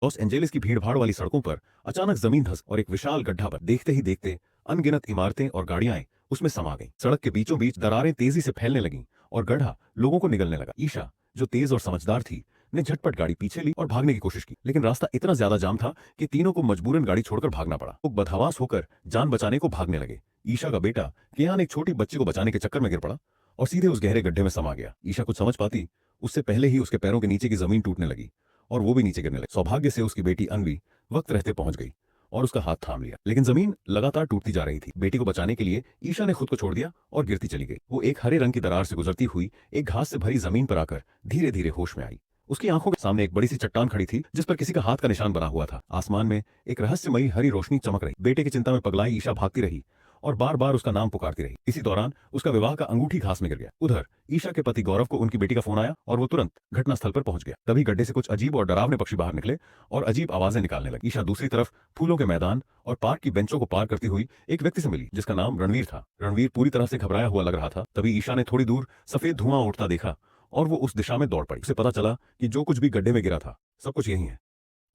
Los Angeles की भीड़-भाड़ वाली सड़कों पर अचानक जमीन धंस और एक विशाल गड्ढा बना। देखते ही देखते अनगिनत इमारतें और गाड़ियां उसमें समा गईं। सड़क के बीचों बीच दरारें तेजी से फैलने लगीं और गड्ढा लोगों को निगलने लगा। ईशा, जो तेज और समझदार थी, ने झटपट गाड़ी पीछे ली और भागने की कोशिश की, लेकिन रास्ता इतना ज्यादा जाम था कि तीनों को मजबूरन गाड़ी छोड़कर भागना पड़ा। लोग बदहवास होकर जान बचाने को भागने लगे। ईशा का बेटा कियान एक छोटी बच्ची को बचाने के चक्कर में गिर पड़ा और सीधे उस गहरे गड्ढे में समा गया। ईशा कुछ समझ पाती उससे पहले ही उसके पैरों के नीचे की जमीन टूटने लगी और वो भी नीचे गिरने लगी। सौभाग्य से उसकी बेटी अनवी वक्त रहते पहुंच गई और उसका हाथ थाम लिया, लेकिन जमीन लगातार टूटती जा रही थी। बेटी को बचाने के लिए ईशा ने खुद को छोड़ दिया और गिरती चली गई। वो एक हरे रंग की दरार से गुजरती हुई एक घास से भरी जमीन पर आकर धीरे धीरे होश में आई। उसकी आंखों के सामने एक बड़ी सी चट्टान खड़ी थी जिस पर किसी का हाथ का निशान बना हुआ था। आसमान में एक रहस्यमयी हरी रोशनी चमक रही। बेटे की चिंता में पगलाई ईशा भागती रही और बार बार उसका नाम पुकारती रही। इसी दौरान उसका विवाह का अंगूठी घास में गिर गया। उधर ईशा के पति गौरव को उनकी बेटी का फोन आया और वो तुरंत घटनास्थल पर पहुंच गया। तभी गड्ढे से कुछ अजीब और डरावने पक्षी बाहर निकले और अजीब आवाजें निकालने लगे। ईशा दूसरी तरफ फूलों के मैदान और पार्क की बेंचों को पार करती हुई एक व्यक्ति से मिली जिसका नाम रणवीर था। रणवीर पूरी तरह से घबराया हुआ लग रहा था। तभी ईशा ने थोड़ी दूर सफेद धुआं उठता देखा और वो उस दिशा में दौड़ पड़ी। उसे पता चला कि जो कुछ भी गड्ढे में गिरा था सब कुछ यही है।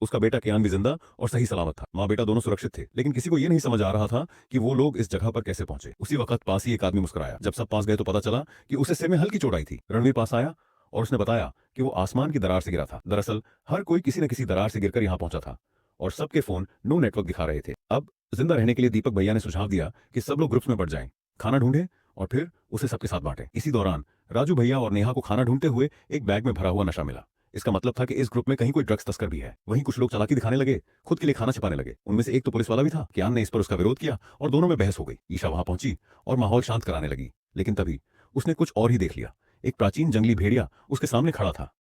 उसका बेटा कियान भी जिंदा और सही सलामत था। माँ बेटा दोनों सुरक्षित थे, लेकिन किसी को यह नहीं समझ आ रहा था कि वो लोग इस जगह पर कैसे पहुंचे। उसी वक्त पास ही एक आदमी मुस्कुराया। जब सब पास गए तो पता चला कि उसे सिर में हल्की चोट आई थी। रणवीर पास आया और उसने बताया कि वो आसमान की दरार से गिरा था। दरअसल हर कोई किसी न किसी दरार से गिरकर यहाँ पहुंचा था और सबके फोन नो नेटवर्क दिखा रहे थे। अब जिंदा रहने के लिए दीपक भैया ने सुझाव दिया कि सब लोग ग्रुप्स में बढ़ जाएं, खाना ढूंढें और फिर उसे सबके साथ बांटें। इसी दौरान राजू भैया और नेहा को खाना ढूंढते हुए एक बैग में भरा हुआ नशा मिला। इसका मतलब था कि इस ग्रुप में कहीं कोई ड्रग्स तस्कर भी है। वहीं कुछ लोग चालाकी दिखाने लगे, खुद के लिए खाना छिपाने लगे। उनमें से एक तो पुलिस वाला भी था। कियान ने इस पर उसका विरोध किया और दोनों में बहस हो गई। ईशा वहां पहुंची और माहौल शांत कराने लगी, लेकिन तभी उसने कुछ और ही देख लिया। एक प्राचीन जंगली भेड़िया उसके सामने खड़ा था।